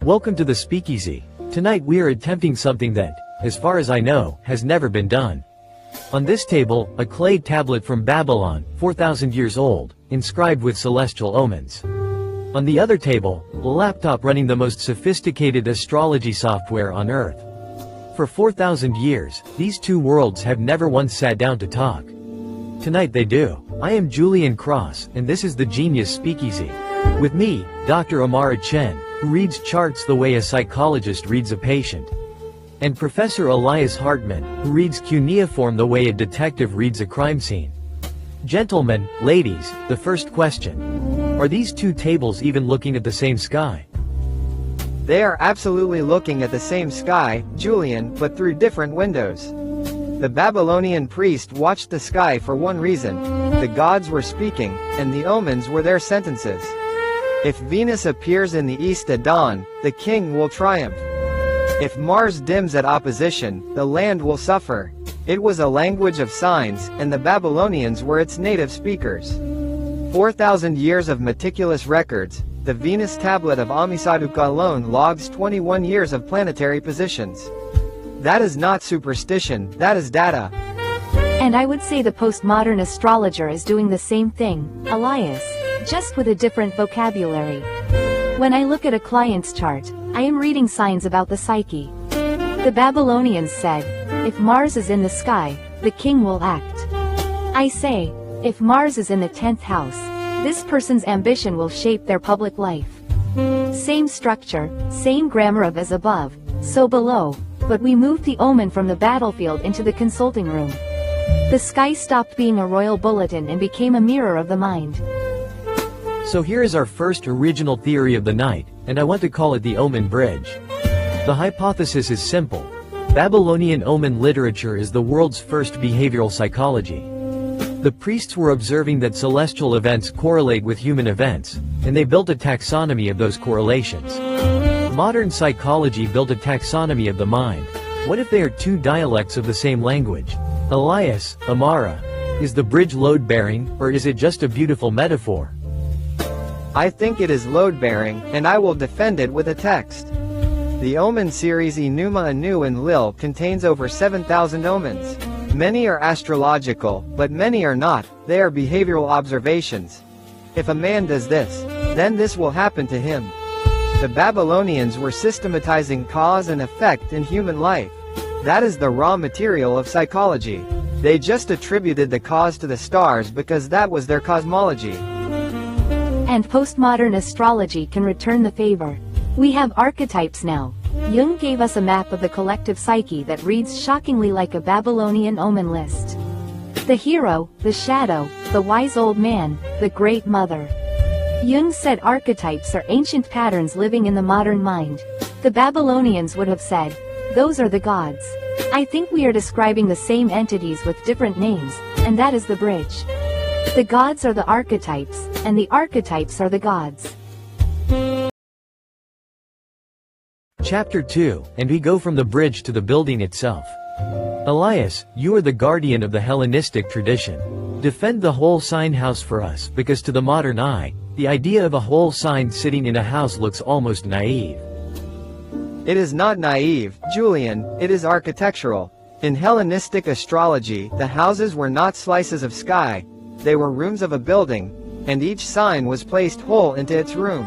Welcome to the speakeasy. Tonight we are attempting something that, as far as I know, has never been done. On this table, a clay tablet from Babylon, 4,000 years old, inscribed with celestial omens. On the other table, a laptop running the most sophisticated astrology software on Earth. For 4,000 years, these two worlds have never once sat down to talk. Tonight they do. I am Julian Cross, and this is the Genius Speakeasy. With me, Dr. Amara Chen, who reads charts the way a psychologist reads a patient. And Professor Elias Hartman, who reads cuneiform the way a detective reads a crime scene. Gentlemen, ladies, the first question. Are these two tables even looking at the same sky? They are absolutely looking at the same sky, Julian, but through different windows. The Babylonian priest watched the sky for one reason: the gods were speaking, and the omens were their sentences. If Venus appears in the east at dawn, the king will triumph. If Mars dims at opposition, the land will suffer. It was a language of signs, and the Babylonians were its native speakers. 4,000 years of meticulous records. The Venus tablet of Amisaduqa alone logs 21 years of planetary positions. That is not superstition, that is data. And I would say the postmodern astrologer is doing the same thing, Elias, just with a different vocabulary. When I look at a client's chart, I am reading signs about the psyche. The Babylonians said, if Mars is in the sky, the king will act. I say, if Mars is in the 10th house, this person's ambition will shape their public life. Same structure, same grammar of as above, so below, but we moved the omen from the battlefield into the consulting room. The sky stopped being a royal bulletin and became a mirror of the mind. So here is our first original theory of the night, and I want to call it the Omen Bridge. The hypothesis is simple. Babylonian omen literature is the world's first behavioral psychology. The priests were observing that celestial events correlate with human events, and they built a taxonomy of those correlations. Modern psychology built a taxonomy of the mind. What if they are two dialects of the same language? Elias, Amara, is the bridge load-bearing, or is it just a beautiful metaphor? I think it is load-bearing, and I will defend it with a text. The Omen series Enuma Anu and Lil contains over 7,000 omens. Many are astrological, but many are not, they are behavioral observations. If a man does this, then this will happen to him. The Babylonians were systematizing cause and effect in human life. That is the raw material of psychology. They just attributed the cause to the stars because that was their cosmology. And postmodern astrology can return the favor. We have archetypes now. Jung gave us a map of the collective psyche that reads shockingly like a Babylonian omen list. The hero, the shadow, the wise old man, the great mother. Jung said archetypes are ancient patterns living in the modern mind. The Babylonians would have said, those are the gods. I think we are describing the same entities with different names, and that is the bridge. The gods are the archetypes, and the archetypes are the gods. Chapter 2, and we go from the bridge to the building itself. Elias, you are the guardian of the Hellenistic tradition. Defend the whole sign house for us, because to the modern eye, the idea of a whole sign sitting in a house looks almost naive. It is not naive, Julian, it is architectural. In Hellenistic astrology, the houses were not slices of sky, they were rooms of a building, and each sign was placed whole into its room.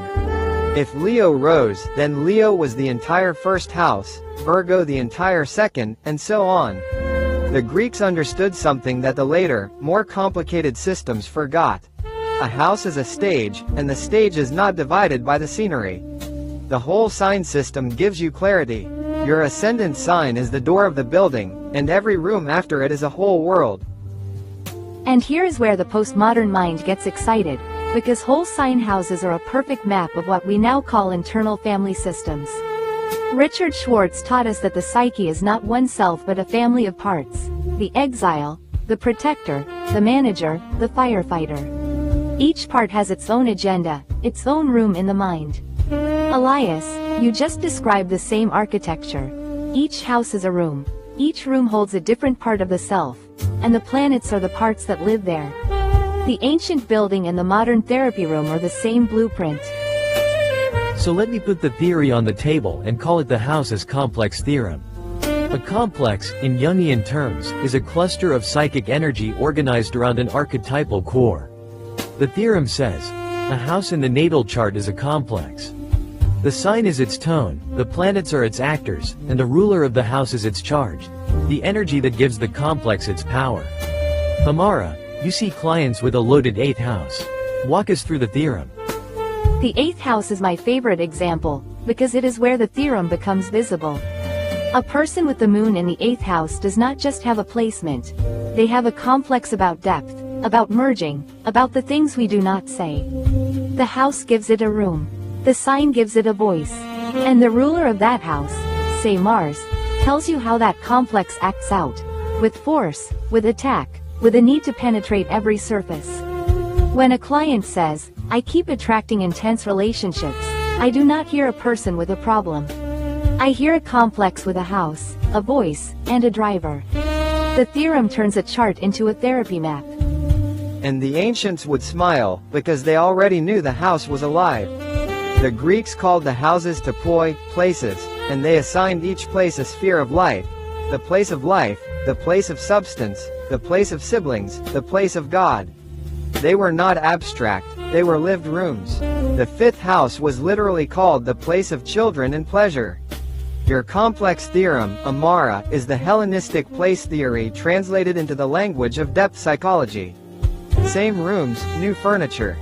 If Leo rose, then Leo was the entire first house, Virgo the entire second, and so on. The Greeks understood something that the later, more complicated systems forgot. A house is a stage, and the stage is not divided by the scenery. The whole sign system gives you clarity. Your ascendant sign is the door of the building, and every room after it is a whole world. And here is where the postmodern mind gets excited, because whole sign houses are a perfect map of what we now call internal family systems. Richard Schwartz taught us that the psyche is not oneself but a family of parts: the exile, the protector, the manager, the firefighter. Each part has its own agenda, its own room in the mind. Elias, you just described the same architecture. Each house is a room. Each room holds a different part of the self, and the planets are the parts that live there. The ancient building and the modern therapy room are the same blueprint. So let me put the theory on the table and call it the houses complex theorem. A complex, in Jungian terms, is a cluster of psychic energy organized around an archetypal core. The theorem says, a house in the natal chart is a complex. The sign is its tone, the planets are its actors, and the ruler of the house is its charge, the energy that gives the complex its power. Amara, you see clients with a loaded 8th house. Walk us through the theorem. The 8th house is my favorite example, because it is where the theorem becomes visible. A person with the moon in the 8th house does not just have a placement. They have a complex about depth, about merging, about the things we do not say. The house gives it a room. The sign gives it a voice. And the ruler of that house, say Mars, tells you how that complex acts out. With force, with attack, with a need to penetrate every surface. When a client says, I keep attracting intense relationships, I do not hear a person with a problem. I hear a complex with a house, a voice, and a driver. The theorem turns a chart into a therapy map. And the ancients would smile, because they already knew the house was alive. The Greeks called the houses topoi, places, and they assigned each place a sphere of life. The place of life, the place of substance, the place of siblings, the place of God. They were not abstract, they were lived rooms. The 5th house was literally called the place of children and pleasure. Your complex theorem, Amara, is the Hellenistic place theory translated into the language of depth psychology. Same rooms, new furniture.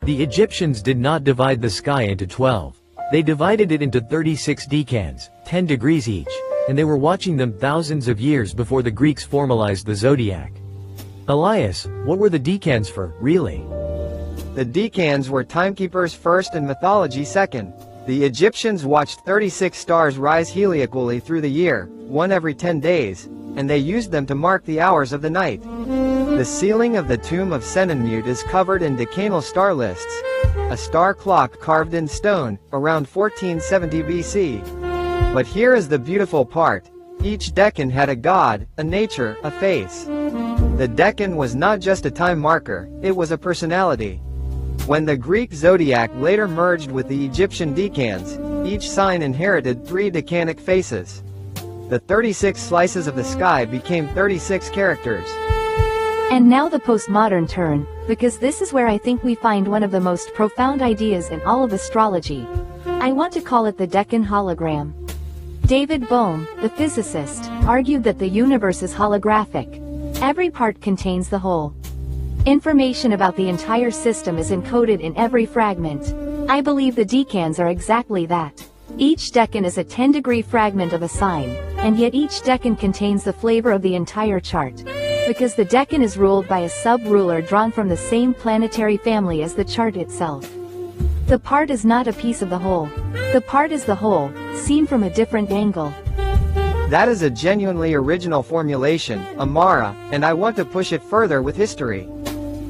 The Egyptians did not divide the sky into 12. They divided it into 36 decans, 10 degrees each, and they were watching them thousands of years before the Greeks formalized the zodiac. Elias, what were the decans for, really? The decans were timekeepers first and mythology second. The Egyptians watched 36 stars rise heliacally through the year, one every 10 days, and they used them to mark the hours of the night. The ceiling of the tomb of Senenmut is covered in decanal star lists, a star clock carved in stone, around 1470 BC. But here is the beautiful part. Each decan had a god, a nature, a face. The decan was not just a time marker, it was a personality. When the Greek zodiac later merged with the Egyptian decans, each sign inherited 3 decanic faces. The 36 slices of the sky became 36 characters. And now the postmodern turn, because this is where I think we find one of the most profound ideas in all of astrology. I want to call it the Decan hologram. David Bohm, the physicist, argued that the universe is holographic. Every part contains the whole. Information about the entire system is encoded in every fragment. I believe the decans are exactly that. Each decan is a 10-degree fragment of a sign, and yet each decan contains the flavor of the entire chart. Because the decan is ruled by a sub-ruler drawn from the same planetary family as the chart itself. The part is not a piece of the whole. The part is the whole, seen from a different angle. That is a genuinely original formulation, Amara, and I want to push it further with history.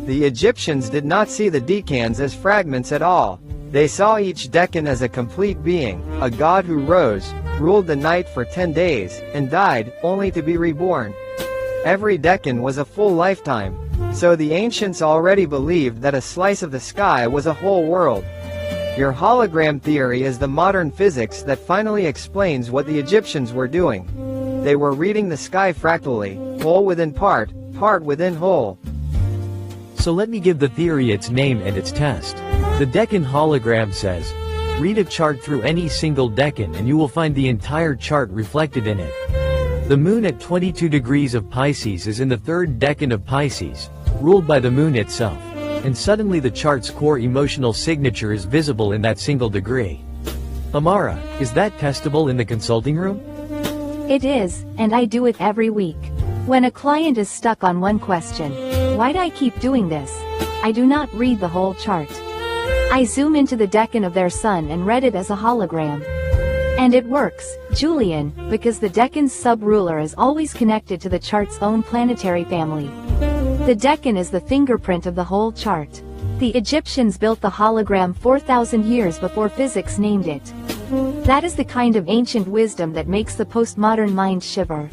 The Egyptians did not see the decans as fragments at all. They saw each decan as a complete being, a god who rose, ruled the night for 10 days, and died, only to be reborn. Every decan was a full lifetime. So the ancients already believed that a slice of the sky was a whole world. Your hologram theory is the modern physics that finally explains what the Egyptians were doing. They were reading the sky fractally, whole within part, part within whole. So let me give the theory its name and its test. The Decan hologram says, read a chart through any single decan and you will find the entire chart reflected in it. The moon at 22 degrees of Pisces is in the 3rd decan of Pisces, ruled by the moon itself, and suddenly the chart's core emotional signature is visible in that single degree. Amara, is that testable in the consulting room? It is, and I do it every week. When a client is stuck on one question, why do I keep doing this? I do not read the whole chart. I zoom into the decan of their sun and read it as a hologram. And it works, Julian, because the decan's sub-ruler is always connected to the chart's own planetary family. The decan is the fingerprint of the whole chart. The Egyptians built the hologram 4,000 years before physics named it. That is the kind of ancient wisdom that makes the postmodern mind shiver.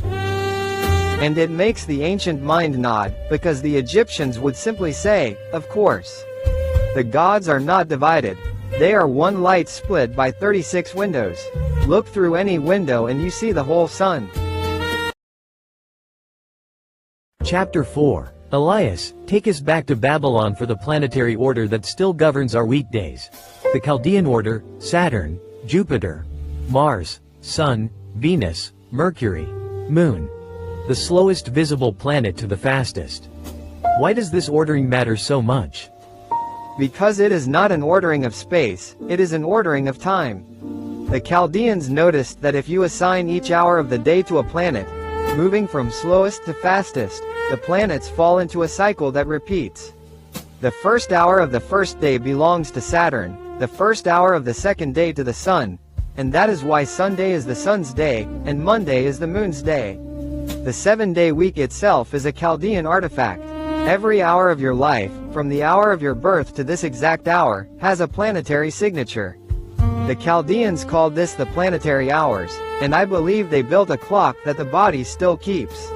And it makes the ancient mind nod, because the Egyptians would simply say, of course. The gods are not divided. They are one light split by 36 windows. Look through any window and you see the whole sun. Chapter 4. Elias, take us back to Babylon for the planetary order that still governs our weekdays. The Chaldean order: Saturn, Jupiter, Mars, Sun, Venus, Mercury, Moon. The slowest visible planet to the fastest. Why does this ordering matter so much? Because it is not an ordering of space, it is an ordering of time. The Chaldeans noticed that if you assign each hour of the day to a planet, moving from slowest to fastest, the planets fall into a cycle that repeats. The first hour of the first day belongs to Saturn, the first hour of the second day to the Sun, and that is why Sunday is the Sun's day, and Monday is the Moon's day. The 7-day week itself is a Chaldean artifact. Every hour of your life, from the hour of your birth to this exact hour, has a planetary signature. The Chaldeans called this the planetary hours, and I believe they built a clock that the body still keeps.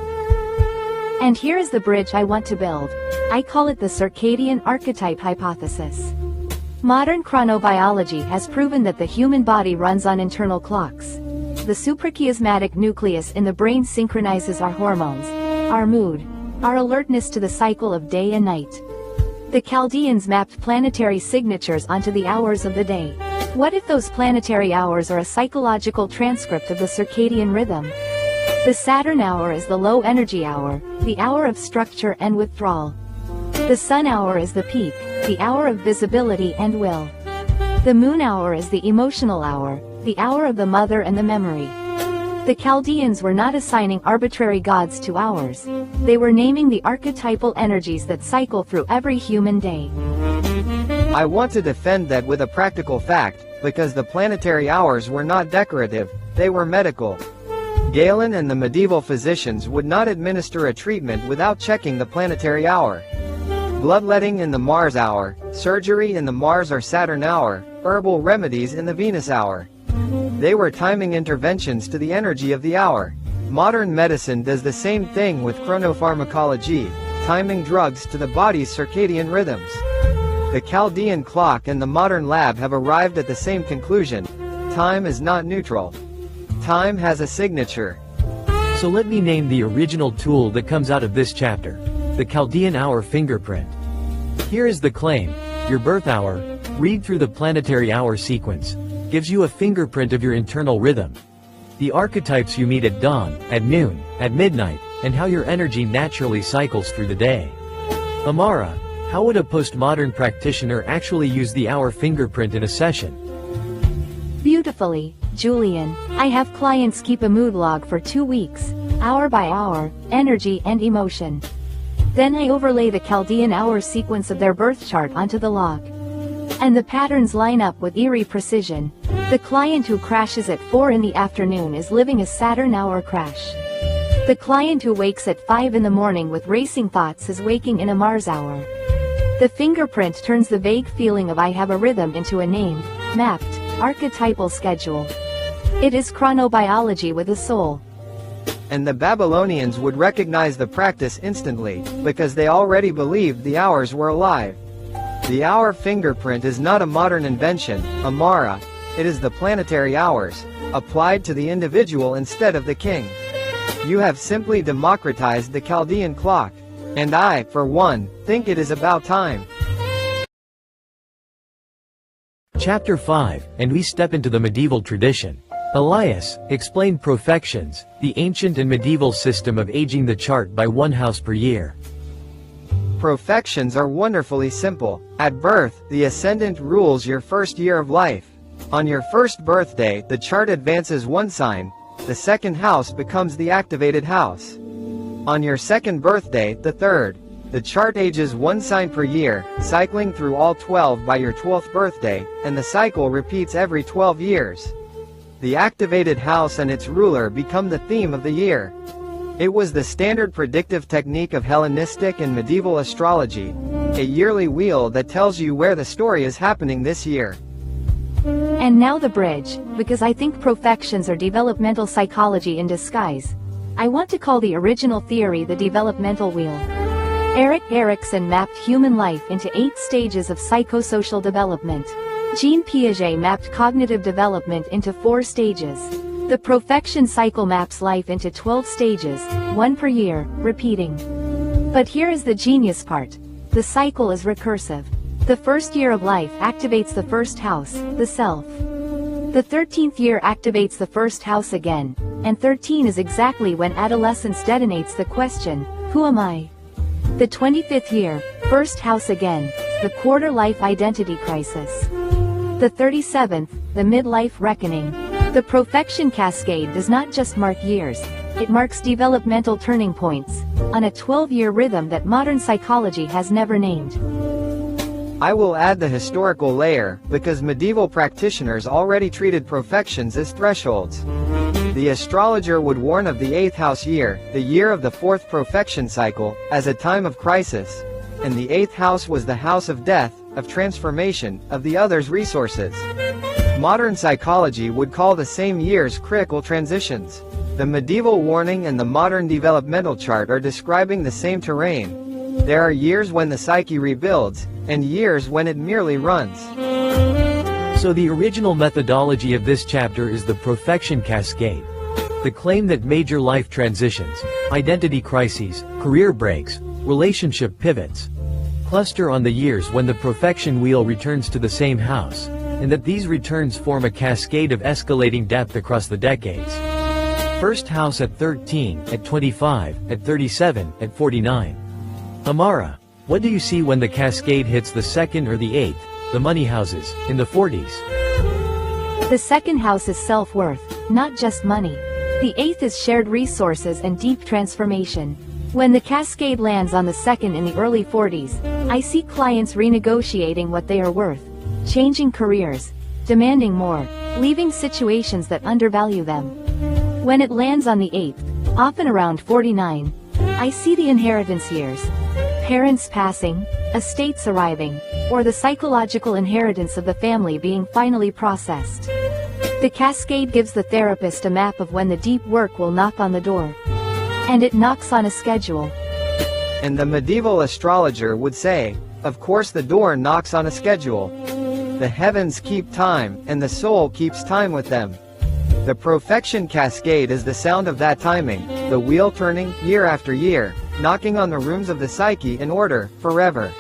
And here is the bridge I want to build. I call it the circadian archetype hypothesis. Modern chronobiology has proven that the human body runs on internal clocks. The suprachiasmatic nucleus in the brain synchronizes our hormones, our mood, our alertness to the cycle of day and night. The Chaldeans mapped planetary signatures onto the hours of the day. What if those planetary hours are a psychological transcript of the circadian rhythm? The Saturn hour is the low energy hour, the hour of structure and withdrawal. The Sun hour is the peak, the hour of visibility and will. The Moon hour is the emotional hour, the hour of the mother and the memory. The Chaldeans were not assigning arbitrary gods to hours. They were naming the archetypal energies that cycle through every human day. I want to defend that with a practical fact, because the planetary hours were not decorative, they were medical. Galen and the medieval physicians would not administer a treatment without checking the planetary hour. Bloodletting in the Mars hour, surgery in the Mars or Saturn hour, herbal remedies in the Venus hour. They were timing interventions to the energy of the hour. Modern medicine does the same thing with chronopharmacology, timing drugs to the body's circadian rhythms. The Chaldean clock and the modern lab have arrived at the same conclusion. Time is not neutral. Time has a signature. So let me name the original tool that comes out of this chapter. The Chaldean hour fingerprint. Here is the claim. Your birth hour, read through the planetary hour sequence, gives you a fingerprint of your internal rhythm. The archetypes you meet at dawn, at noon, at midnight, and how your energy naturally cycles through the day. Amara, how would a postmodern practitioner actually use the hour fingerprint in a session? Beautifully, Julian. I have clients keep a mood log for 2 weeks, hour by hour, energy and emotion. Then I overlay the Chaldean hour sequence of their birth chart onto the log. And the patterns line up with eerie precision. The client who crashes at 4 in the afternoon is living a Saturn hour crash. The client who wakes at 5 in the morning with racing thoughts is waking in a Mars hour. The fingerprint turns the vague feeling of I have a rhythm into a named, mapped, archetypal schedule. It is chronobiology with a soul. And the Babylonians would recognize the practice instantly, because they already believed the hours were alive. The hour fingerprint is not a modern invention, Amara. It is the planetary hours, applied to the individual instead of the king. You have simply democratized the Chaldean clock. And I, for one, think it is about time. Chapter 5, and we step into the medieval tradition. Elias, explain profections, the ancient and medieval system of aging the chart by 1 house per year. Profections are wonderfully simple. At birth, the ascendant rules your first year of life. On your first birthday, the chart advances 1 sign. The second house becomes the activated house. On your second birthday, the third, the chart ages 1 sign per year, cycling through all 12 by your 12th birthday, and the cycle repeats every 12 years. The activated house and its ruler become the theme of the year. It was the standard predictive technique of Hellenistic and medieval astrology, a yearly wheel that tells you where the story is happening this year. And now the bridge, because I think profections are developmental psychology in disguise. I want to call the original theory the developmental wheel. Erik Erikson mapped human life into 8 stages of psychosocial development. Jean Piaget mapped cognitive development into 4 stages. The Profection cycle maps life into 12 stages, 1 per year, repeating. But here is the genius part. The cycle is recursive. The first year of life activates the first house, the self. The 13th year activates the first house again, and 13 is exactly when adolescence detonates the question, who am I? The 25th year, first house again, the quarter-life identity crisis. The 37th, the midlife reckoning. The Profection cascade does not just mark years, it marks developmental turning points, on a 12-year rhythm that modern psychology has never named. I will add the historical layer, because medieval practitioners already treated profections as thresholds. The astrologer would warn of the 8th house year, the year of the 4th profection cycle, as a time of crisis. And the 8th house was the house of death, of transformation, of the other's resources. Modern psychology would call the same years critical transitions. The medieval warning and the modern developmental chart are describing the same terrain. There are years when the psyche rebuilds, and years when it merely runs. So the original methodology of this chapter is the Profection cascade. The claim that major life transitions, identity crises, career breaks, relationship pivots, cluster on the years when the Profection wheel returns to the same house, and that these returns form a cascade of escalating depth across the decades. First house at 13, at 25, at 37, at 49. Amara, what do you see when the cascade hits the 2nd or the 8th, the money houses, in the 40s? The 2nd house is self-worth, not just money. The 8th is shared resources and deep transformation. When the cascade lands on the 2nd in the early 40s, I see clients renegotiating what they are worth, changing careers, demanding more, leaving situations that undervalue them. When it lands on the 8th, often around 49, I see the inheritance years. Parents passing, estates arriving, or the psychological inheritance of the family being finally processed. The cascade gives the therapist a map of when the deep work will knock on the door. And it knocks on a schedule. And the medieval astrologer would say, of course the door knocks on a schedule. The heavens keep time, and the soul keeps time with them. The Profection cascade is the sound of that timing, the wheel turning, year after year, knocking on the rooms of the psyche in order, forever.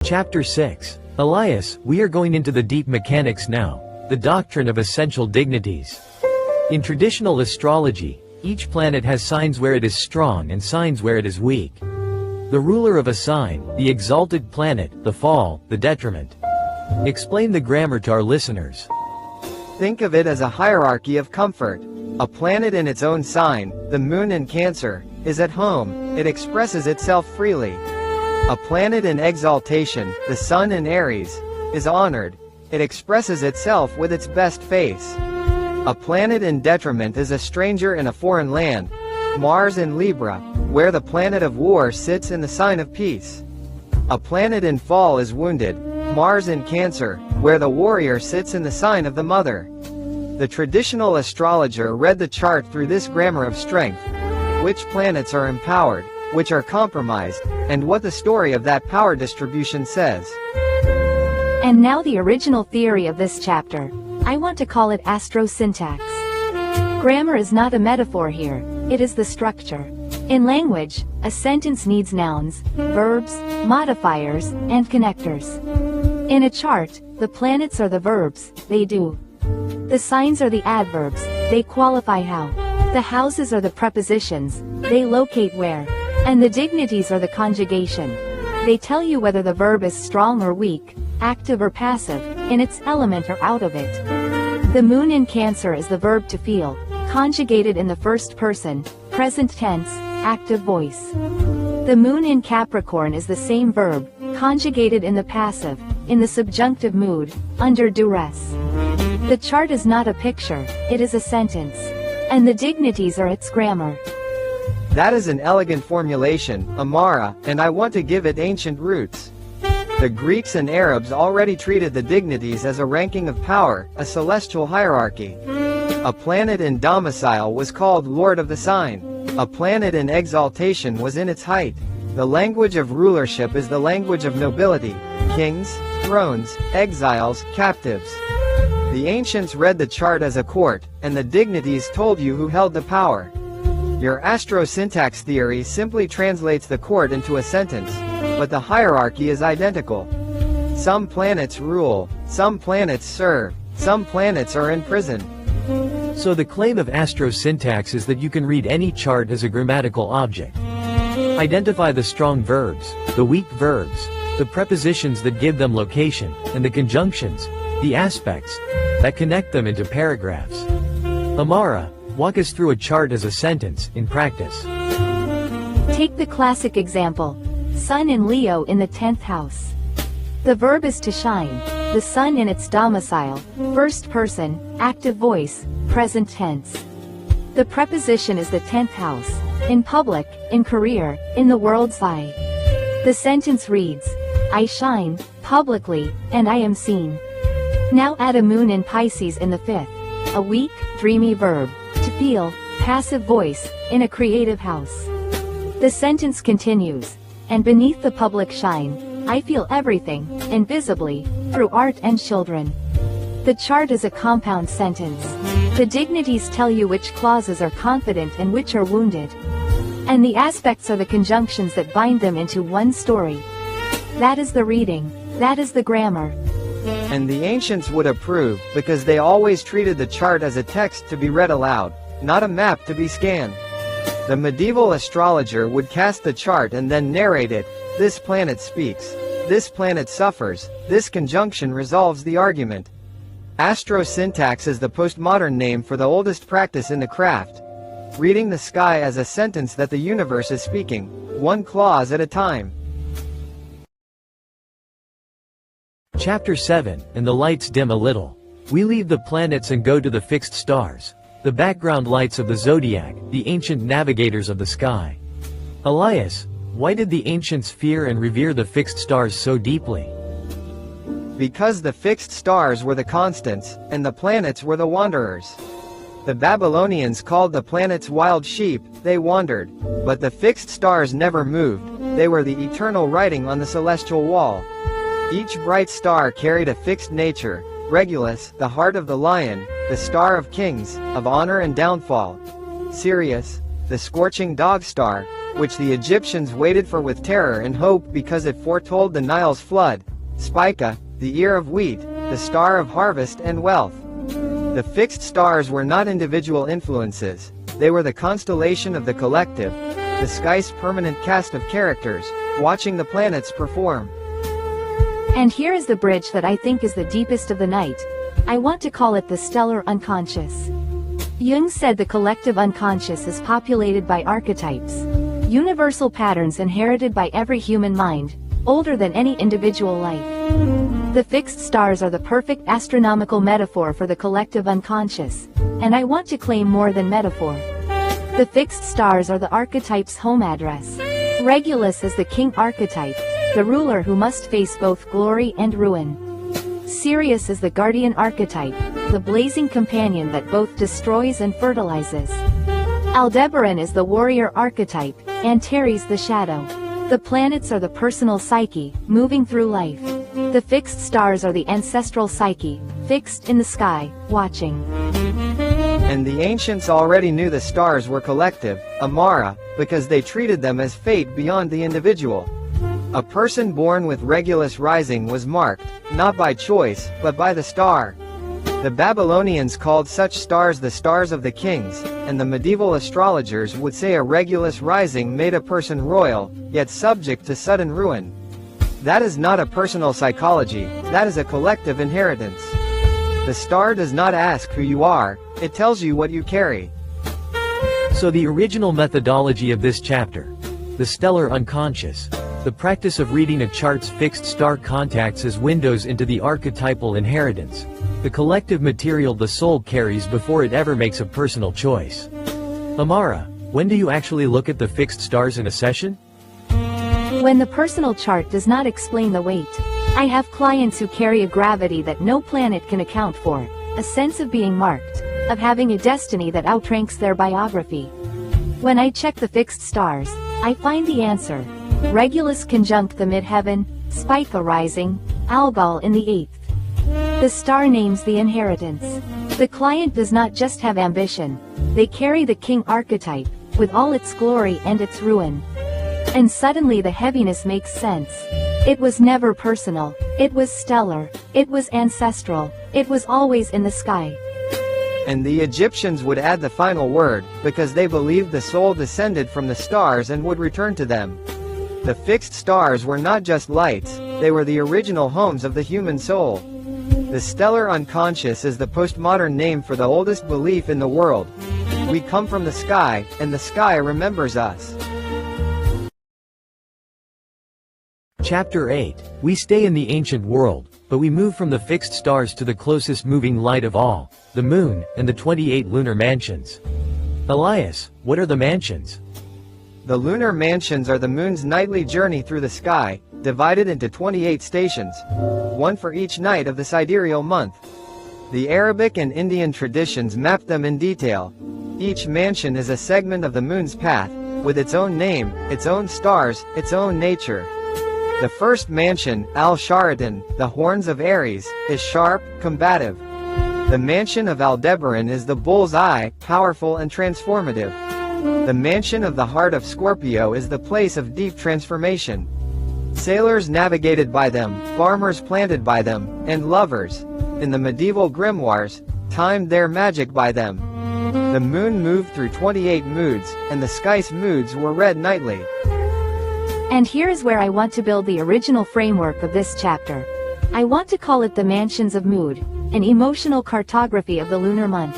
Chapter 6. Elias, we are going into the deep mechanics now, the doctrine of essential dignities. In traditional astrology, each planet has signs where it is strong and signs where it is weak. The ruler of a sign, the exalted planet, the fall, the detriment. Explain the grammar to our listeners. Think of it as a hierarchy of comfort. A planet in its own sign, the moon in Cancer, is at home, it expresses itself freely. A planet in exaltation, the sun in Aries, is honored, it expresses itself with its best face. A planet in detriment is a stranger in a foreign land, Mars in Libra, where the planet of war sits in the sign of peace. A planet in fall is wounded, Mars in Cancer, where the warrior sits in the sign of the mother. The traditional astrologer read the chart through this grammar of strength. Which planets are empowered, which are compromised, and what the story of that power distribution says. And now the original theory of this chapter. I want to call it astrosyntax. Grammar is not a metaphor here, it is the structure. In language, a sentence needs nouns, verbs, modifiers, and connectors. In a chart, the planets are the verbs, they do. The signs are the adverbs, they qualify how. The houses are the prepositions, they locate where. And the dignities are the conjugation. They tell you whether the verb is strong or weak, active or passive, in its element or out of it. The moon in Cancer is the verb to feel, conjugated in the first person, present tense, active voice. The moon in Capricorn is the same verb, conjugated in the passive, in the subjunctive mood, under duress. The chart is not a picture, it is a sentence. And the dignities are its grammar. That is an elegant formulation, Amara, and I want to give it ancient roots. The Greeks and Arabs already treated the dignities as a ranking of power, a celestial hierarchy. A planet in domicile was called Lord of the Sign. A planet in exaltation was in its height. The language of rulership is the language of nobility, kings, thrones, exiles, captives. The ancients read the chart as a court, and the dignities told you who held the power. Your astrosyntax theory simply translates the court into a sentence, but the hierarchy is identical. Some planets rule, some planets serve, some planets are in prison. So the claim of astrosyntax is that you can read any chart as a grammatical object. Identify the strong verbs, the weak verbs, the prepositions that give them location, and the conjunctions, the aspects, that connect them into paragraphs. Amara, walk us through a chart as a sentence, in practice. Take the classic example. Sun in Leo in the 10th house. The verb is to shine. The sun in its domicile, first person, active voice, present tense. The preposition is the 10th house. In public, in career, in the world's eye. The sentence reads, I shine, publicly, and I am seen. Now add a moon in Pisces in the 5th. A weak, dreamy verb, to feel, passive voice, in a creative house. The sentence continues, and beneath the public shine, I feel everything, invisibly, through art and children. The chart is a compound sentence. The dignities tell you which clauses are confident and which are wounded. And the aspects are the conjunctions that bind them into one story. That is the reading. That is the grammar. And the ancients would approve, because they always treated the chart as a text to be read aloud, not a map to be scanned. The medieval astrologer would cast the chart and then narrate it. This planet speaks. This planet suffers. This conjunction resolves the argument. Astrosyntax is the postmodern name for the oldest practice in the craft. Reading the sky as a sentence that the universe is speaking, one clause at a time. Chapter 7, and the lights dim a little. We leave the planets and go to the fixed stars. The background lights of the zodiac, the ancient navigators of the sky. Elias, why did the ancients fear and revere the fixed stars so deeply? Because the fixed stars were the constants, and the planets were the wanderers. The Babylonians called the planets wild sheep, they wandered. But the fixed stars never moved, they were the eternal writing on the celestial wall. Each bright star carried a fixed nature. Regulus, the heart of the lion, the star of kings, of honor and downfall. Sirius, the scorching dog star, which the Egyptians waited for with terror and hope because it foretold the Nile's flood. Spica, the ear of wheat, the star of harvest and wealth. The fixed stars were not individual influences, they were the constellation of the collective, the sky's permanent cast of characters, watching the planets perform. And here is the bridge that I think is the deepest of the night. I want to call it the stellar unconscious. Jung said the collective unconscious is populated by archetypes, universal patterns inherited by every human mind, older than any individual life. The fixed stars are the perfect astronomical metaphor for the collective unconscious, and I want to claim more than metaphor. The fixed stars are the archetype's home address. Regulus is the king archetype, the ruler who must face both glory and ruin. Sirius is the guardian archetype, the blazing companion that both destroys and fertilizes. Aldebaran is the warrior archetype, Antares the shadow. The planets are the personal psyche, moving through life. The fixed stars are the ancestral psyche, fixed in the sky, watching. And the ancients already knew the stars were collective, Amara, because they treated them as fate beyond the individual. A person born with Regulus rising was marked, not by choice, but by the star. The Babylonians called such stars the stars of the kings, and the medieval astrologers would say a Regulus rising made a person royal, yet subject to sudden ruin. That is not a personal psychology, that is a collective inheritance. The star does not ask who you are, it tells you what you carry. So the original methodology of this chapter, the stellar unconscious, the practice of reading a chart's fixed star contacts as windows into the archetypal inheritance, the collective material the soul carries before it ever makes a personal choice. Amara, when do you actually look at the fixed stars in a session? When the personal chart does not explain the weight. I have clients who carry a gravity that no planet can account for, a sense of being marked, of having a destiny that outranks their biography. When I check the fixed stars, I find the answer. Regulus conjunct the midheaven, Spica rising, Algol in the 8th. The star names the inheritance. The client does not just have ambition, they carry the king archetype, with all its glory and its ruin. And suddenly the heaviness makes sense. It was never personal, it was stellar, it was ancestral, it was always in the sky. And the Egyptians would add the final word, because they believed the soul descended from the stars and would return to them. The fixed stars were not just lights, they were the original homes of the human soul. The stellar unconscious is the postmodern name for the oldest belief in the world. We come from the sky, and the sky remembers us. Chapter 8. We stay in the ancient world, but we move from the fixed stars to the closest moving light of all, the moon, and the 28 lunar mansions. Elias, what are the mansions? The lunar mansions are the moon's nightly journey through the sky, divided into 28 stations, one for each night of the sidereal month. The Arabic and Indian traditions map them in detail. Each mansion is a segment of the moon's path, with its own name, its own stars, its own nature. The first mansion, Al-Sharadan, the horns of Aries, is sharp, combative. The mansion of Aldebaran is the bull's eye, powerful and transformative. The mansion of the heart of Scorpio is the place of deep transformation. Sailors navigated by them, farmers planted by them, and lovers, in the medieval grimoires, timed their magic by them. The moon moved through 28 moods, and the sky's moods were read nightly. And here is where I want to build the original framework of this chapter. I want to call it the Mansions of Mood, an emotional cartography of the lunar month.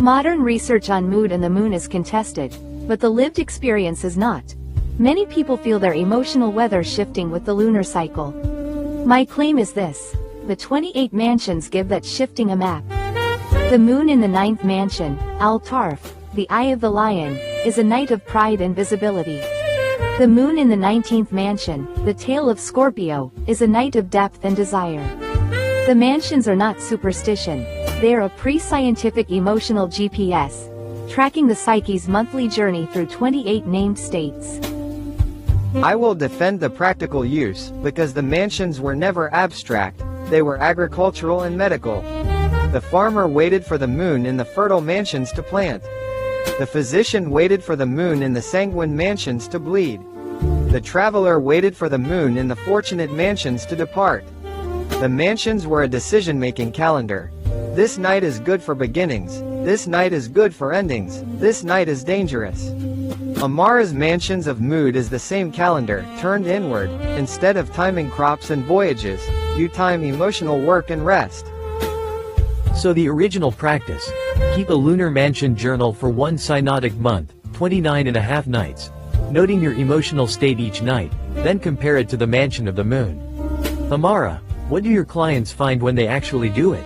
Modern research on mood and the moon is contested, but the lived experience is not. Many people feel their emotional weather shifting with the lunar cycle. My claim is this: the 28 mansions give that shifting a map. The moon in the 9th mansion, Al-Tarf, the eye of the lion, is a night of pride and visibility. The moon in the 19th mansion, the tail of Scorpio, is a night of depth and desire. The mansions are not superstition, they are a pre-scientific emotional GPS, tracking the psyche's monthly journey through 28 named states. I will defend the practical use, because the mansions were never abstract, they were agricultural and medical. The farmer waited for the moon in the fertile mansions to plant. The physician waited for the moon in the sanguine mansions to bleed. The traveler waited for the moon in the fortunate mansions to depart. The mansions were a decision-making calendar. This night is good for beginnings, this night is good for endings, this night is dangerous. Amara's mansions of mood is the same calendar, turned inward. Instead of timing crops and voyages, you time emotional work and rest. So the original practice: keep a lunar mansion journal for one synodic month, 29.5 nights, noting your emotional state each night, then compare it to the mansion of the moon. Amara, what do your clients find when they actually do it?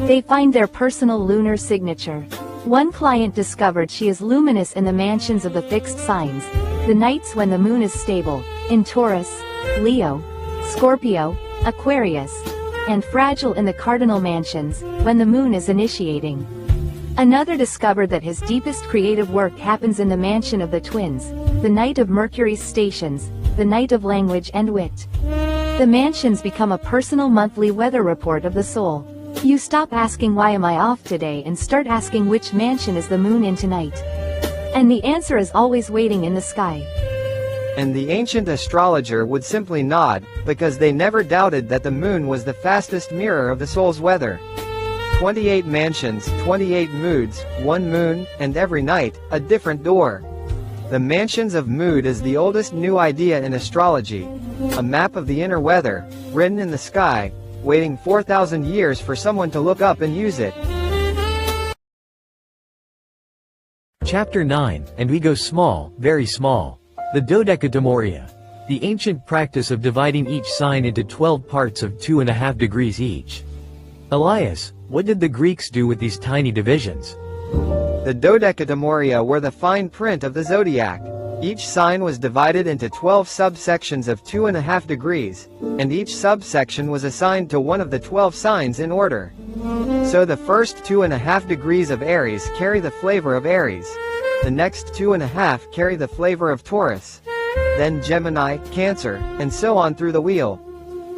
They find their personal lunar signature. One client discovered she is luminous in the mansions of the fixed signs, the nights when the moon is stable, in Taurus, Leo, Scorpio, Aquarius, and fragile in the cardinal mansions, when the moon is initiating. Another discovered that his deepest creative work happens in the mansion of the twins, the night of Mercury's stations, the night of language and wit. The mansions become a personal monthly weather report of the soul. You stop asking why am I off today and start asking which mansion is the moon in tonight. And the answer is always waiting in the sky. And the ancient astrologer would simply nod, because they never doubted that the moon was the fastest mirror of the soul's weather. 28 mansions, 28 moods, one moon, and every night, a different door. The mansions of mood is the oldest new idea in astrology, a map of the inner weather, written in the sky, waiting 4,000 years for someone to look up and use it. Chapter 9, and we go small, very small. The dodecatemoria. The ancient practice of dividing each sign into 12 parts of 2.5 degrees each. Elias, what did the Greeks do with these tiny divisions? The dodecatemoria were the fine print of the zodiac. Each sign was divided into 12 subsections of 2.5 degrees, and each subsection was assigned to one of the 12 signs in order. So the first 2.5 degrees of Aries carry the flavor of Aries. The next 2.5 carry the flavor of Taurus. Then Gemini, Cancer, and so on through the wheel.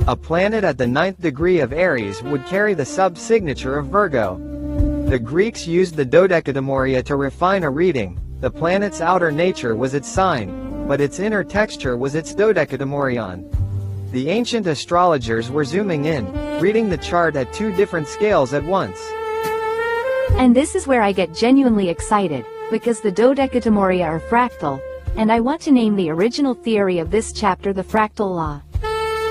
A planet at the 9th degree of Aries would carry the sub-signature of Virgo. The Greeks used the dodecatemoria to refine a reading. The planet's outer nature was its sign, but its inner texture was its dodecatemorion. The ancient astrologers were zooming in, reading the chart at 2 different scales at once. And this is where I get genuinely excited, because the dodecatemoria are fractal, and I want to name the original theory of this chapter the fractal law.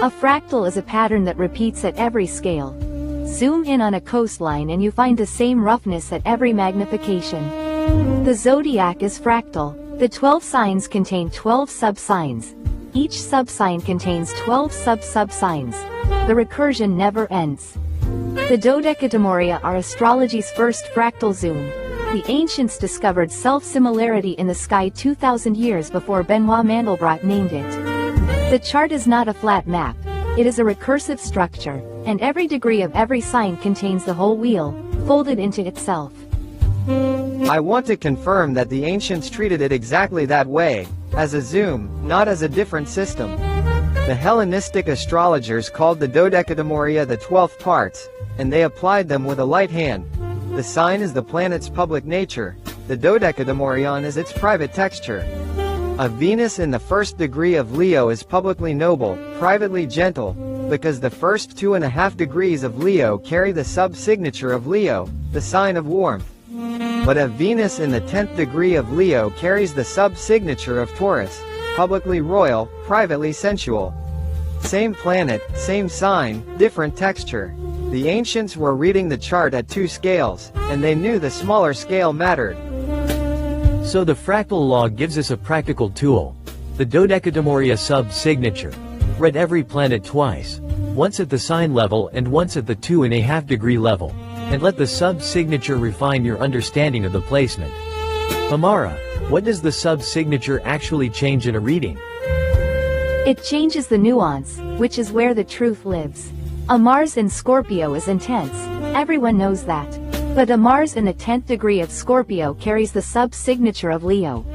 A fractal is a pattern that repeats at every scale. Zoom in on a coastline and you find the same roughness at every magnification. The zodiac is fractal. The 12 signs contain 12 sub-signs. Each sub-sign contains 12 sub-sub-signs. The recursion never ends. The dodecatemoria are astrology's first fractal zoom. The ancients discovered self-similarity in the sky 2,000 years before Benoit Mandelbrot named it. The chart is not a flat map. It is a recursive structure, and every degree of every sign contains the whole wheel, folded into itself. I want to confirm that the ancients treated it exactly that way, as a zoom, not as a different system. The Hellenistic astrologers called the dodecatemoria the 12th parts, and they applied them with a light hand. The sign is the planet's public nature, the dodecatemorion is its private texture. A Venus in the 1st degree of Leo is publicly noble, privately gentle, because the first 2.5 degrees of Leo carry the sub-signature of Leo, the sign of warmth. But a Venus in the 10th degree of Leo carries the sub-signature of Taurus, publicly royal, privately sensual. Same planet, same sign, different texture. The ancients were reading the chart at 2 scales, and they knew the smaller scale mattered. So the fractal law gives us a practical tool. The dodecatemoria sub-signature. Read every planet twice. Once at the sign level and once at the 2.5 degree level. And let the sub-signature refine your understanding of the placement. Amara, what does the sub-signature actually change in a reading? It changes the nuance, which is where the truth lives. A Mars in Scorpio is intense, everyone knows that. But a Mars in the 10th degree of Scorpio carries the sub-signature of Leo.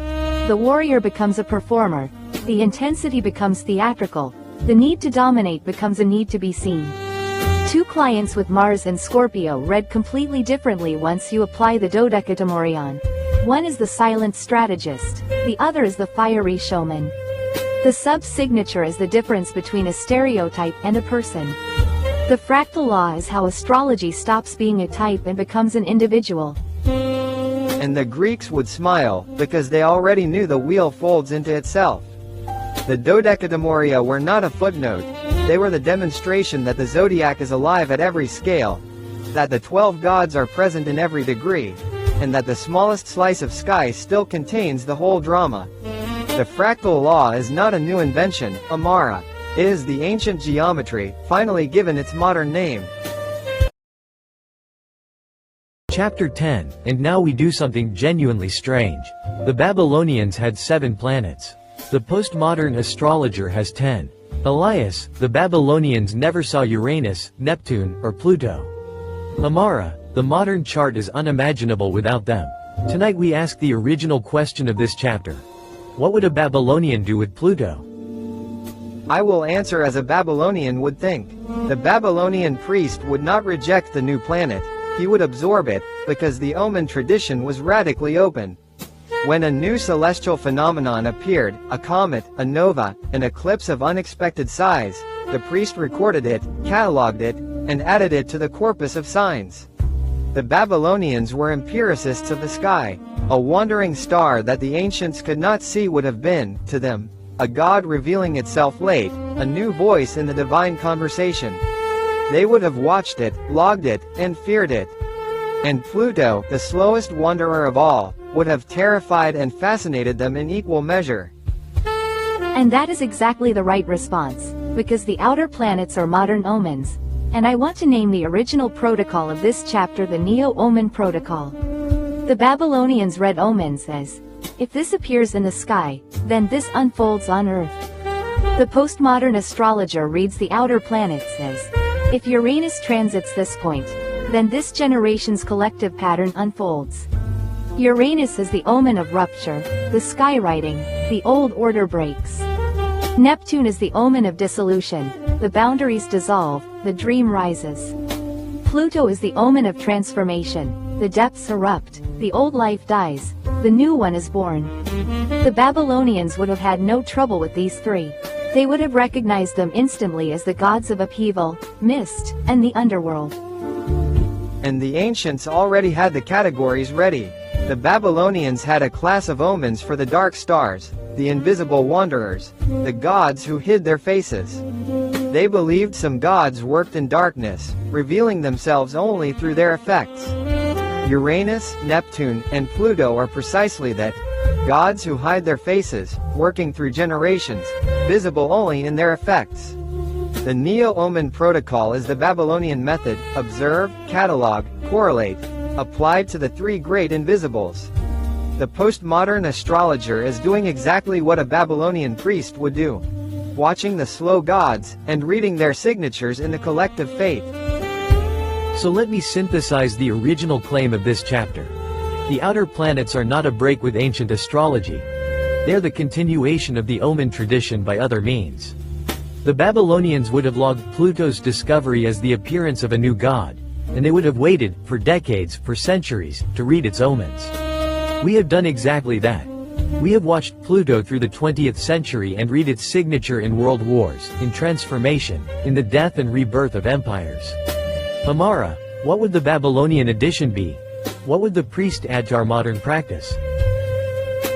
The warrior becomes a performer, the intensity becomes theatrical, the need to dominate becomes a need to be seen. 2 clients with Mars and Scorpio read completely differently once you apply the dodecatemorion. One is the silent strategist, the other is the fiery showman. The sub-signature is the difference between a stereotype and a person. The fractal law is how astrology stops being a type and becomes an individual. And the Greeks would smile, because they already knew the wheel folds into itself. The dodecatemoria were not a footnote, they were the demonstration that the zodiac is alive at every scale, that the 12 gods are present in every degree, and that the smallest slice of sky still contains the whole drama. The fractal law is not a new invention, Amara. It is the ancient geometry, finally given its modern name. Chapter 10, and now we do something genuinely strange. The Babylonians had 7 planets. The postmodern astrologer has 10. Elias, the Babylonians never saw Uranus, Neptune, or Pluto. Amara, the modern chart is unimaginable without them. Tonight we ask the original question of this chapter. What would a Babylonian do with Pluto? I will answer as a Babylonian would think. The Babylonian priest would not reject the new planet, he would absorb it, because the omen tradition was radically open. When a new celestial phenomenon appeared, a comet, a nova, an eclipse of unexpected size, the priest recorded it, catalogued it, and added it to the corpus of signs. The Babylonians were empiricists of the sky. A wandering star that the ancients could not see would have been, to them, a god revealing itself late, a new voice in the divine conversation. They would have watched it, logged it, and feared it. And Pluto, the slowest wanderer of all, would have terrified and fascinated them in equal measure. And that is exactly the right response, because the outer planets are modern omens. And I want to name the original protocol of this chapter the Neo-Omen Protocol. The Babylonians read omens as, if this appears in the sky, then this unfolds on Earth. The postmodern astrologer reads the outer planets as, if Uranus transits this point, then this generation's collective pattern unfolds. Uranus is the omen of rupture, the skywriting, the old order breaks. Neptune is the omen of dissolution, the boundaries dissolve, the dream rises. Pluto is the omen of transformation, the depths erupt, the old life dies, the new one is born. The Babylonians would have had no trouble with these three. They would have recognized them instantly as the gods of upheaval, mist, and the underworld. And the ancients already had the categories ready. The Babylonians had a class of omens for the dark stars, the invisible wanderers, the gods who hid their faces. They believed some gods worked in darkness, revealing themselves only through their effects. Uranus, Neptune, and Pluto are precisely that, gods who hide their faces, working through generations, visible only in their effects. The Neo-Omen protocol is the Babylonian method, observe, catalog, correlate, applied to the three great invisibles. The postmodern astrologer is doing exactly what a Babylonian priest would do, watching the slow gods, and reading their signatures in the collective fate. So let me synthesize the original claim of this chapter. The outer planets are not a break with ancient astrology. They are the continuation of the omen tradition by other means. The Babylonians would have logged Pluto's discovery as the appearance of a new god, and they would have waited, for decades, for centuries, to read its omens. We have done exactly that. We have watched Pluto through the 20th century and read its signature in world wars, in transformation, in the death and rebirth of empires. Amara, what would the Babylonian edition be? What would the priest add to our modern practice?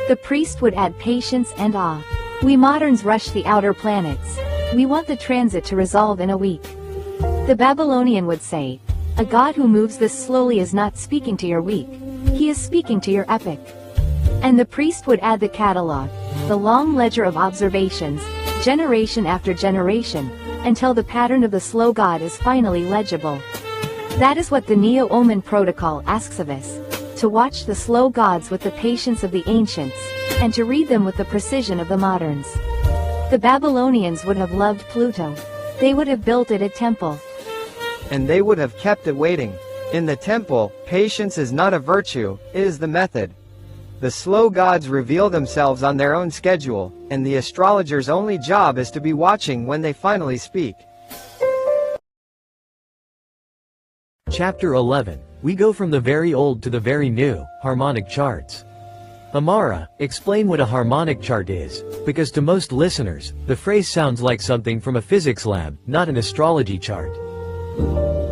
The priest would add patience and awe. We moderns rush the outer planets. We want the transit to resolve in a week. The Babylonian would say, a god who moves this slowly is not speaking to your week. He is speaking to your epic. And the priest would add the catalog, the long ledger of observations, generation after generation, until the pattern of the slow god is finally legible. That is what the Neo-Omen protocol asks of us, to watch the slow gods with the patience of the ancients, and to read them with the precision of the moderns. The Babylonians would have loved Pluto. They would have built it a temple. And they would have kept it waiting. In the temple, patience is not a virtue, it is the method. The slow gods reveal themselves on their own schedule, and the astrologer's only job is to be watching when they finally speak. Chapter 11. We go from the very old to the very new, harmonic charts. Amara, explain what a harmonic chart is, because to most listeners, the phrase sounds like something from a physics lab, not an astrology chart.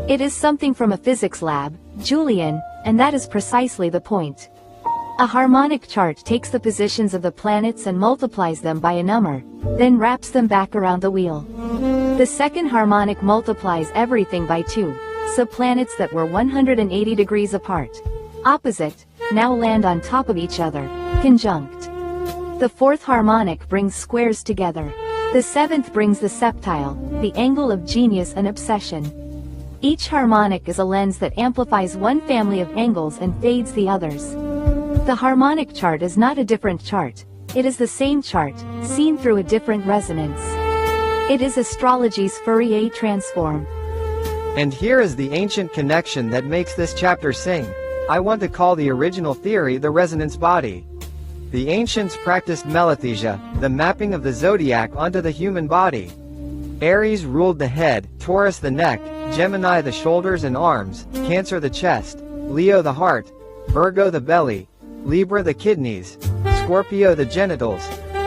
It is something from a physics lab, Julian, and that is precisely the point. A harmonic chart takes the positions of the planets and multiplies them by a number, then wraps them back around the wheel. The second harmonic multiplies everything by 2, so planets that were 180 degrees apart, opposite, now land on top of each other, conjunct. The fourth harmonic brings squares together. The seventh brings the septile, the angle of genius and obsession. Each harmonic is a lens that amplifies one family of angles and fades the others. The harmonic chart is not a different chart, it is the same chart, seen through a different resonance. It is astrology's Fourier transform. And here is the ancient connection that makes this chapter sing. I want to call the original theory the resonance body. The ancients practiced melethesia, the mapping of the zodiac onto the human body. Aries ruled the head, Taurus the neck, Gemini the shoulders and arms, Cancer the chest, Leo the heart, Virgo the belly, Libra the kidneys, Scorpio the genitals,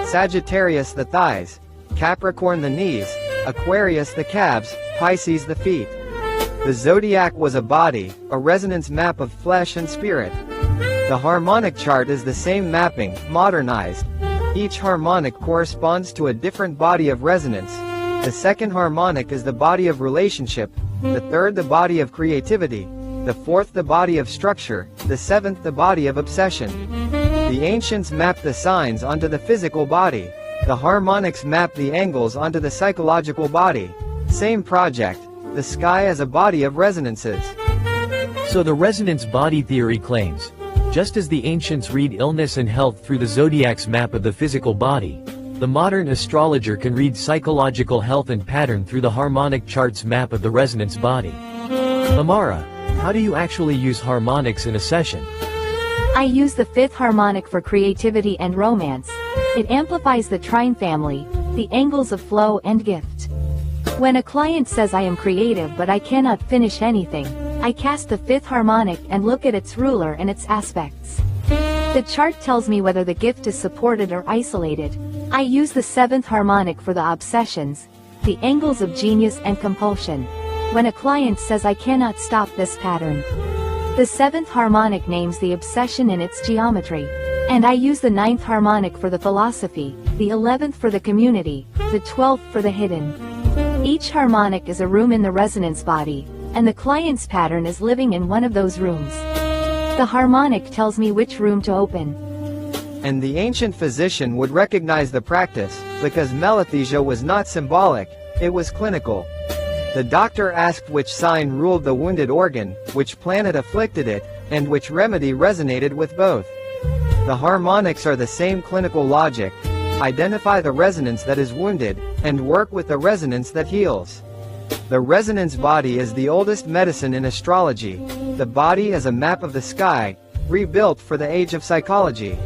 Sagittarius the thighs, Capricorn the knees, Aquarius the calves, Pisces the feet. The zodiac was a body, a resonance map of flesh and spirit. The harmonic chart is the same mapping, modernized. Each harmonic corresponds to a different body of resonance. The second harmonic is the body of relationship, the third the body of creativity, the fourth the body of structure, the seventh the body of obsession. The ancients mapped the signs onto the physical body. The harmonics map the angles onto the psychological body. Same project, the sky as a body of resonances. So the resonance body theory claims, just as the ancients read illness and health through the zodiac's map of the physical body, the modern astrologer can read psychological health and pattern through the harmonic chart's map of the resonance body. Amara, how do you actually use harmonics in a session? I use the fifth harmonic for creativity and romance. It amplifies the trine family, the angles of flow and gift. When a client says I am creative but I cannot finish anything, I cast the fifth harmonic and look at its ruler and its aspects. The chart tells me whether the gift is supported or isolated. I use the seventh harmonic for the obsessions, the angles of genius and compulsion. When a client says I cannot stop this pattern, the seventh harmonic names the obsession in its geometry. And I use the ninth harmonic for the philosophy, the 11th for the community, the 12th for the hidden. Each harmonic is a room in the resonance body, and the client's pattern is living in one of those rooms. The harmonic tells me which room to open. And the ancient physician would recognize the practice, because melathesia was not symbolic, it was clinical. The doctor asked which sign ruled the wounded organ, which planet afflicted it, and which remedy resonated with both. The harmonics are the same clinical logic. Identify the resonance that is wounded, and work with the resonance that heals. The resonance body is the oldest medicine in astrology. The body is a map of the sky, rebuilt for the age of psychology.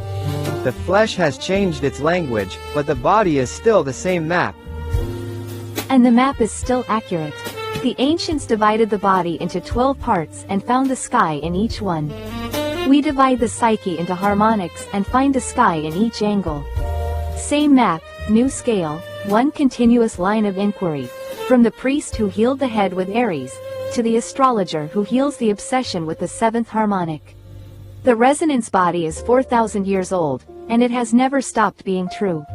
The flesh has changed its language, but the body is still the same map. And the map is still accurate. The ancients divided the body into 12 parts and found the sky in each one. We divide the psyche into harmonics and find the sky in each angle. Same map, new scale, one continuous line of inquiry. From the priest who healed the head with Aries, to the astrologer who heals the obsession with the seventh harmonic. The resonance body is 4,000 years old, and it has never stopped being true.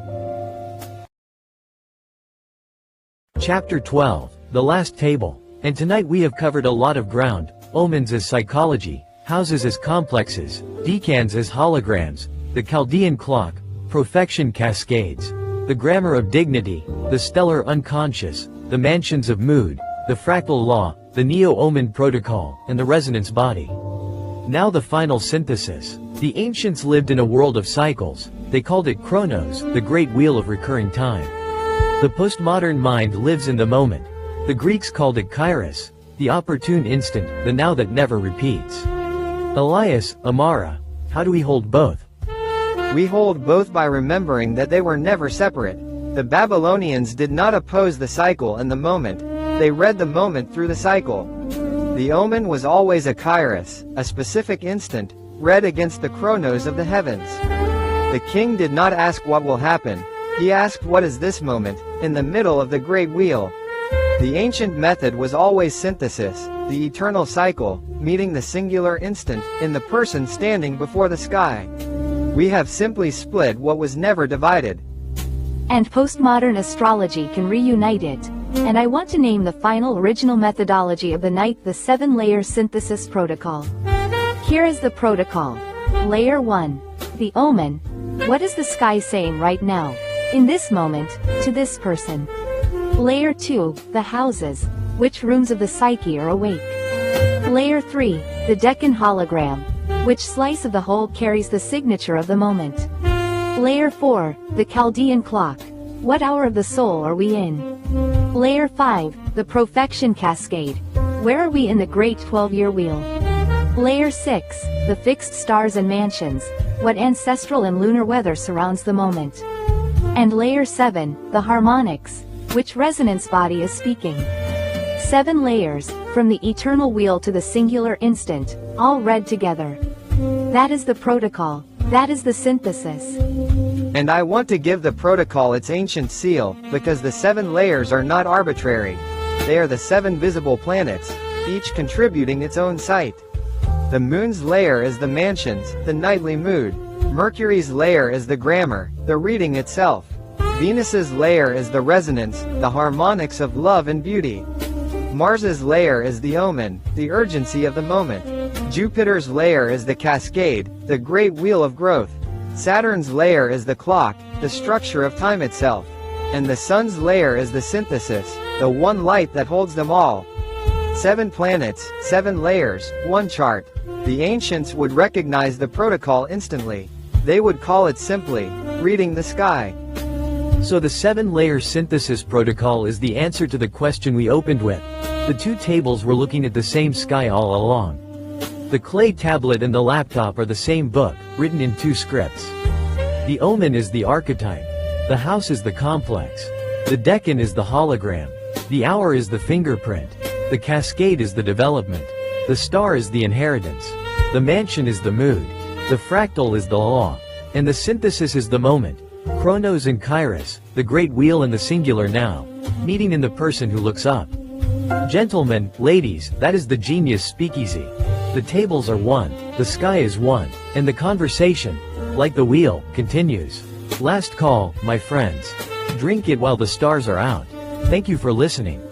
Chapter 12, The Last Table. And tonight we have covered a lot of ground: omens as psychology, houses as complexes, decans as holograms, the Chaldean clock, profection cascades, the grammar of dignity, the stellar unconscious, the mansions of mood, the fractal law, the neo-omen protocol, and the resonance body. Now the final synthesis. The ancients lived in a world of cycles. They called it chronos, the great wheel of recurring time. The postmodern mind lives in the moment. The Greeks called it kairos, the opportune instant, the now that never repeats. Elias, Amara, how do we hold both? We hold both by remembering that they were never separate. The Babylonians did not oppose the cycle and the moment, they read the moment through the cycle. The omen was always a kairos, a specific instant, read against the chronos of the heavens. The king did not ask what will happen, he asked what is this moment, in the middle of the great wheel. The ancient method was always synthesis, the eternal cycle, meeting the singular instant, in the person standing before the sky. We have simply split what was never divided. And postmodern astrology can reunite it. And I want to name the final original methodology of the night the 7-layer synthesis protocol. Here is the protocol. Layer 1. The omen. What is the sky saying right now, in this moment, to this person? Layer 2. The houses. Which rooms of the psyche are awake? Layer 3. The Deccan hologram. Which slice of the whole carries the signature of the moment? Layer 4. The Chaldean clock. What hour of the soul are we in? Layer 5. The profection cascade. Where are we in the great 12-year wheel? Layer 6. The fixed stars and mansions. What ancestral and lunar weather surrounds the moment? And Layer 7. The harmonics. Which resonance body is speaking? 7 layers, from the eternal wheel to the singular instant, all read together. That is the protocol. That is the synthesis. And I want to give the protocol its ancient seal, because the 7 layers are not arbitrary. They are the 7 visible planets, each contributing its own site. The moon's layer is the mansions, the nightly mood. Mercury's layer is the grammar, the reading itself. Venus's layer is the resonance, the harmonics of love and beauty. Mars's layer is the omen, the urgency of the moment. Jupiter's layer is the cascade, the great wheel of growth. Saturn's layer is the clock, the structure of time itself. And the sun's layer is the synthesis, the one light that holds them all. 7 planets, 7 layers, 1 chart. The ancients would recognize the protocol instantly. They would call it simply, reading the sky. So the 7-layer synthesis protocol is the answer to the question we opened with. The 2 tables were looking at the same sky all along. The clay tablet and the laptop are the same book, written in two scripts. The omen is the archetype. The house is the complex. The decan is the hologram. The hour is the fingerprint. The cascade is the development. The star is the inheritance. The mansion is the mood. The fractal is the law. And the synthesis is the moment. Chronos and Kairos, the great wheel and the singular now, meeting in the person who looks up. Gentlemen, ladies, that is the genius speakeasy. The tables are one, the sky is one, and the conversation, like the wheel, continues. Last call, my friends. Drink it while the stars are out. Thank you for listening.